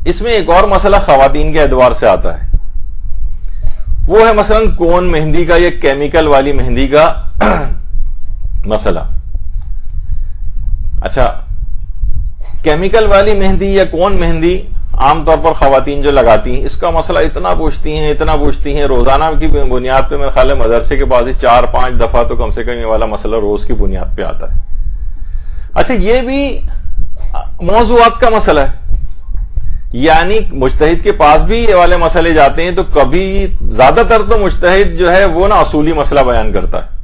اس میں ایک اور مسئلہ خواتین کے اعتبار سے آتا ہے، وہ ہے مثلا کون مہندی کا یا کیمیکل والی مہندی کا مسئلہ۔ اچھا، کیمیکل والی مہندی یا کون مہندی عام طور پر خواتین جو لگاتی ہیں، اس کا مسئلہ اتنا پوچھتی ہیں روزانہ کی بنیاد پہ، میرے خیال ہے مدرسے کے بعد 4-5 دفعہ تو کم سے کم یہ والا مسئلہ روز کی بنیاد پہ آتا ہے۔ اچھا، یہ بھی موضوعات کا مسئلہ ہے، یعنی مجتہد کے پاس بھی یہ والے مسئلے جاتے ہیں تو کبھی زیادہ تر تو مجتہد جو ہے وہ نا اصولی مسئلہ بیان کرتا ہے۔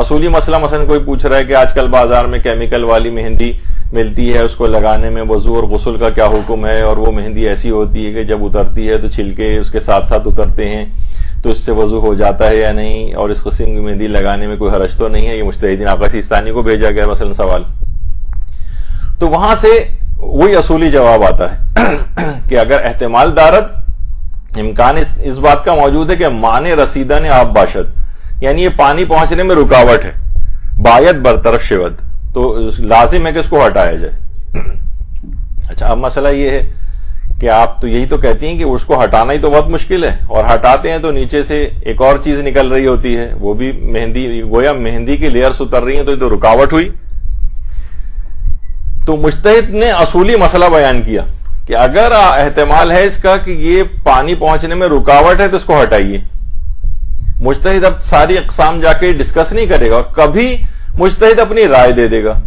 اصولی مسئلہ مثلا کوئی پوچھ رہا ہے کہ آج کل بازار میں کیمیکل والی مہندی ملتی ہے، اس کو لگانے میں وضو اور غسل کا کیا حکم ہے، اور وہ مہندی ایسی ہوتی ہے کہ جب اترتی ہے تو چھلکے اس کے ساتھ ساتھ اترتے ہیں تو اس سے وضو ہو جاتا ہے یا نہیں، اور اس قسم کی مہندی لگانے میں کوئی حرج تو نہیں ہے۔ یہ مجتہدین آقا سیستانی کو بھیجا گیا مثلا سوال، تو وہاں سے وہی اصولی جواب آتا ہے کہ اگر احتمال دارد امکان اس بات کا موجود ہے کہ مانے رسیدہ نے آپ باشد، یعنی یہ پانی پہنچنے میں رکاوٹ ہے، باید برطرف شود، تو لازم ہے کہ اس کو ہٹایا جائے۔ اچھا، اب مسئلہ یہ ہے کہ آپ تو یہی تو کہتی ہیں کہ اس کو ہٹانا ہی تو بہت مشکل ہے، اور ہٹاتے ہیں تو نیچے سے ایک اور چیز نکل رہی ہوتی ہے، وہ بھی مہندی، گویا مہندی کی لیئرز اتر رہی ہیں، تو یہ تو رکاوٹ ہوئی۔ تو مجتہد نے اصولی مسئلہ بیان کیا کہ اگر احتمال ہے اس کا کہ یہ پانی پہنچنے میں رکاوٹ ہے تو اس کو ہٹائیے۔ مجتہد اب ساری اقسام جا کے ڈسکس نہیں کرے گا، اور کبھی مجتہد اپنی رائے دے دے گا۔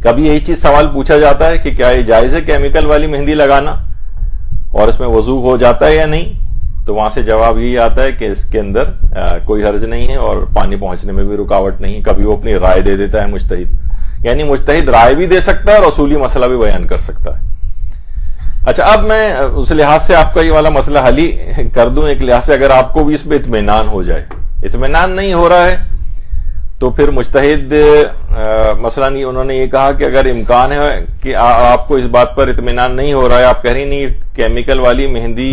کبھی یہی چیز سوال پوچھا جاتا ہے کہ کیا یہ جائز ہے کیمیکل والی مہندی لگانا، اور اس میں وضو ہو جاتا ہے یا نہیں، تو وہاں سے جواب یہی آتا ہے کہ اس کے اندر کوئی حرج نہیں ہے اور پانی پہنچنے میں بھی رکاوٹ نہیں۔ کبھی وہ اپنی رائے دے دیتا ہے مجتہد، یعنی مجتہد رائے بھی دے سکتا ہے اور اصولی مسئلہ بھی بیان کر سکتا ہے۔ اچھا، اب میں اس لحاظ سے آپ کا یہ والا مسئلہ حل ہی کر دوں، ایک لحاظ سے اگر آپ کو بھی اس پہ اطمینان ہو جائے۔ اطمینان نہیں ہو رہا ہے تو پھر مجتہد مثلا انہوں نے یہ کہا کہ اگر امکان ہے کہ آپ کو اس بات پر اطمینان نہیں ہو رہا ہے، آپ کہہ رہی نہیں کیمیکل والی مہندی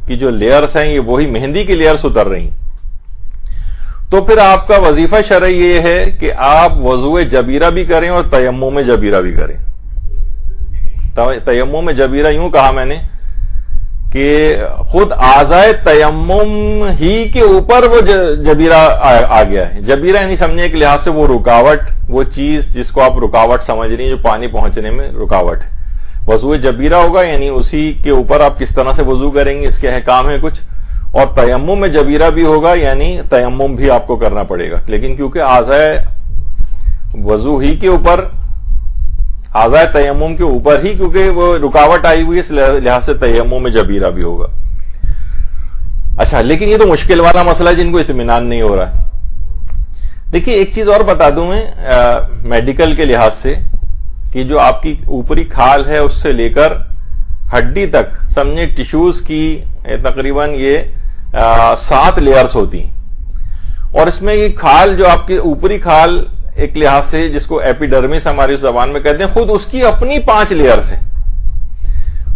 کی جو لیئرز ہیں یہ وہی مہندی کی لیئرز اتر رہی ہیں، تو پھر آپ کا وظیفہ شرعی یہ ہے کہ آپ وضوء جبیرہ بھی کریں اور تیمم جبیرہ بھی کریں۔ تیمم جبیرہ یوں کہا میں نے کہ خود اعضائے تیمم ہی کے اوپر وہ جبیرہ آ گیا ہے۔ جبیرہ یعنی سمجھیں ایک لحاظ سے وہ رکاوٹ، وہ چیز جس کو آپ رکاوٹ سمجھ رہی ہیں جو پانی پہنچنے میں رکاوٹ ہے، وضوء جبیرہ ہوگا، یعنی اسی کے اوپر آپ کس طرح سے وضو کریں گے اس کے احکام ہیں کچھ، اور تیمم میں جبیرہ بھی ہوگا، یعنی تیمم بھی آپ کو کرنا پڑے گا، لیکن کیونکہ اعضائے وضو ہی کے اوپر، اعضائے تیمم کے اوپر ہی کیونکہ وہ رکاوٹ آئی ہوئی ہے، اس لحاظ سے تیمم میں جبیرہ بھی ہوگا۔ اچھا، لیکن یہ تو مشکل والا مسئلہ ہے جن کو اطمینان نہیں ہو رہا ہے۔ دیکھیے ایک چیز اور بتا دوں میں میڈیکل کے لحاظ سے، کہ جو آپ کی اوپری کھال ہے اس سے لے کر ہڈی تک سمجھے ٹیشوز کی تقریباً یہ 7 لیئرز ہوتی ہیں، اور اس میں یہ کھال جو آپ کی اوپری کھال ایک لحاظ سے جس کو ایپیڈرمس ہماری زبان میں کہتے ہیں، خود اس کی اپنی 5 لیئرز ہیں۔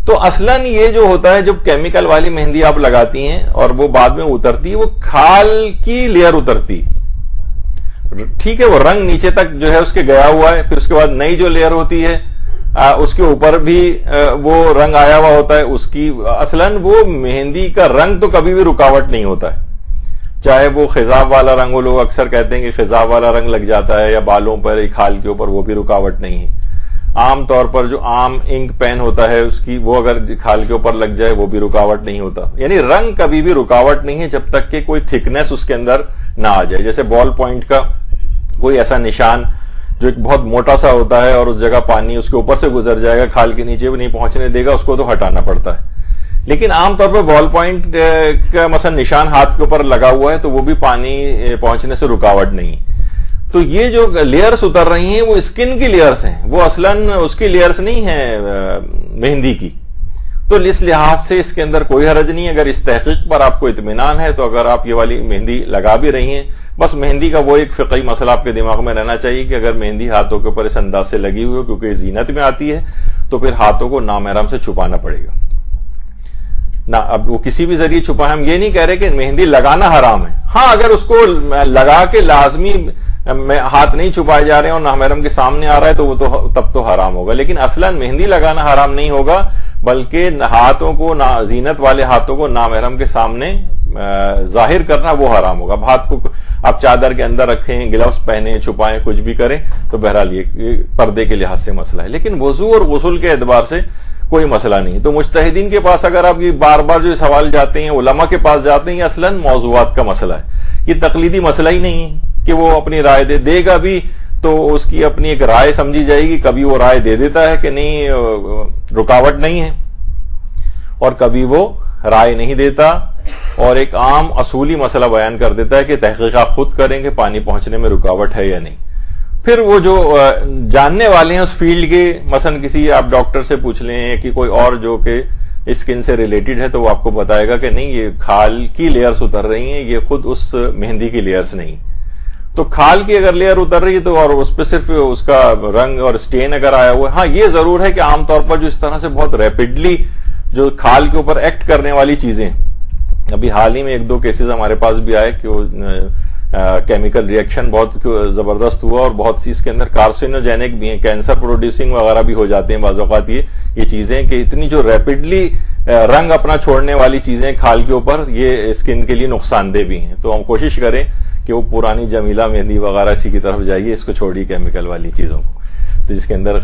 تو اصلاً یہ جو ہوتا ہے جب کیمیکل والی مہندی آپ لگاتی ہیں اور وہ بعد میں اترتی ہے، وہ کھال کی لیئر اترتی، ٹھیک ہے، وہ رنگ نیچے تک جو ہے اس کے گیا ہوا ہے، پھر اس کے بعد نئی جو لیئر ہوتی ہے اس کے اوپر بھی وہ رنگ آیا ہوا ہوتا ہے اس کی۔ اصلاً وہ مہندی کا رنگ تو کبھی بھی رکاوٹ نہیں ہوتا ہے، چاہے وہ خضاب والا رنگ ہو، لوگ اکثر کہتے ہیں کہ خضاب والا رنگ لگ جاتا ہے یا بالوں پر کھال کے اوپر، وہ بھی رکاوٹ نہیں ہے۔ عام طور پر جو عام انک پین ہوتا ہے اس کی، وہ اگر کھال کے اوپر لگ جائے وہ بھی رکاوٹ نہیں ہوتا، یعنی رنگ کبھی بھی رکاوٹ نہیں ہے جب تک کہ کوئی تھکنس اس کے اندر نہ آ جائے۔ جیسے بال پوائنٹ کا کوئی ایسا نشان جو ایک بہت موٹا سا ہوتا ہے اور اس جگہ پانی اس کے اوپر سے گزر جائے گا، کھال کے نیچے بھی نہیں پہنچنے دے گا، اس کو تو ہٹانا پڑتا ہے۔ لیکن عام طور پر بال پوائنٹ کا مثلا نشان ہاتھ کے اوپر لگا ہوا ہے تو وہ بھی پانی پہنچنے سے رکاوٹ نہیں۔ تو یہ جو لیئرز اتر رہی ہیں وہ اسکن کی لیئرز ہیں، وہ اصلاً اس کی لیئرز نہیں ہیں مہندی کی۔ تو اس لحاظ سے اس کے اندر کوئی حرج نہیں، اگر اس تحقیق پر آپ کو اطمینان ہے تو اگر آپ یہ والی مہندی لگا بھی رہی ہیں، بس مہندی کا وہ ایک فقہی مسئلہ آپ کے دماغ میں رہنا چاہیے کہ اگر مہندی ہاتھوں کے اوپر اس انداز سے لگی ہوئی ہو کیونکہ یہ زینت میں آتی ہے تو پھر ہاتھوں کو نامحرم سے چھپانا پڑے گا نہ۔ اب وہ کسی بھی ذریعے چھپائے، ہم یہ نہیں کہہ رہے کہ مہندی لگانا حرام ہے، ہاں اگر اس کو لگا کے لازمی ہاتھ نہیں چھپائے جا رہے ہیں اور نامحرم کے سامنے آ رہا ہے تو وہ تو تب تو حرام ہوگا، لیکن اصلاً مہندی لگانا حرام نہیں ہوگا، بلکہ ہاتھوں کو زینت والے ہاتھوں کو نامحرم کے سامنے ظاہر کرنا وہ حرام ہوگا. اب ہاتھ کو آپ چادر کے اندر رکھیں, گلوز پہنیں, چھپائیں, کچھ بھی کریں, تو بہرحال یہ پردے کے لحاظ سے مسئلہ ہے. لیکن وضو اور غسل کے اعتبار سے کوئی مسئلہ نہیں. تو مجتہدین کے پاس اگر آپ یہ بار بار جو سوال جاتے ہیں, علماء کے پاس جاتے ہیں, یہ اصلاً موضوعات کا مسئلہ ہے. یہ تقلیدی مسئلہ ہی نہیں ہے کہ وہ اپنی رائے دے گا بھی تو اس کی اپنی ایک رائے سمجھی جائے گی. کبھی وہ رائے دے دیتا ہے کہ نہیں رکاوٹ نہیں ہے, اور کبھی وہ رائے نہیں دیتا اور ایک عام اصولی مسئلہ بیان کر دیتا ہے کہ تحقیقات خود کریں کہ پانی پہنچنے میں رکاوٹ ہے یا نہیں. پھر وہ جو جاننے والے ہیں اس فیلڈ کے, مثلا کسی آپ ڈاکٹر سے پوچھ لیں کہ کوئی اور جو کہ اسکن سے ریلیٹڈ ہے, تو وہ آپ کو بتائے گا کہ نہیں یہ کھال کی لیئرز اتر رہی ہیں, یہ خود اس مہندی کی لیئرز نہیں. تو کھال کی اگر لیئر اتر رہی ہے تو اور اس پہ صرف اس کا رنگ اور سٹین اگر آیا ہوا ہے, ہاں یہ ضرور ہے کہ عام طور پر جو اس طرح سے بہت ریپڈلی جو کھال کے اوپر ایکٹ کرنے والی چیزیں, ابھی حال ہی میں 1-2 کیسز ہمارے پاس بھی آئے کہ وہ کیمیکل ریئیکشن بہت زبردست ہوا اور بہت سی اس کے اندر کارسینوجینک بھی ہیں, کینسر پروڈیوسنگ وغیرہ بھی ہو جاتے ہیں بعض اوقات یہ چیزیں, کہ اتنی جو ریپڈلی رنگ اپنا چھوڑنے والی چیزیں کھال کے اوپر, یہ اسکن کے لیے نقصان دہ بھی ہیں. تو ہم کوشش کریں کہ وہ پرانی جمیلہ مہندی وغیرہ اسی کی طرف جائیے, اس کو چھوڑیے کیمیکل والی چیزوں کو, تو جس کے اندر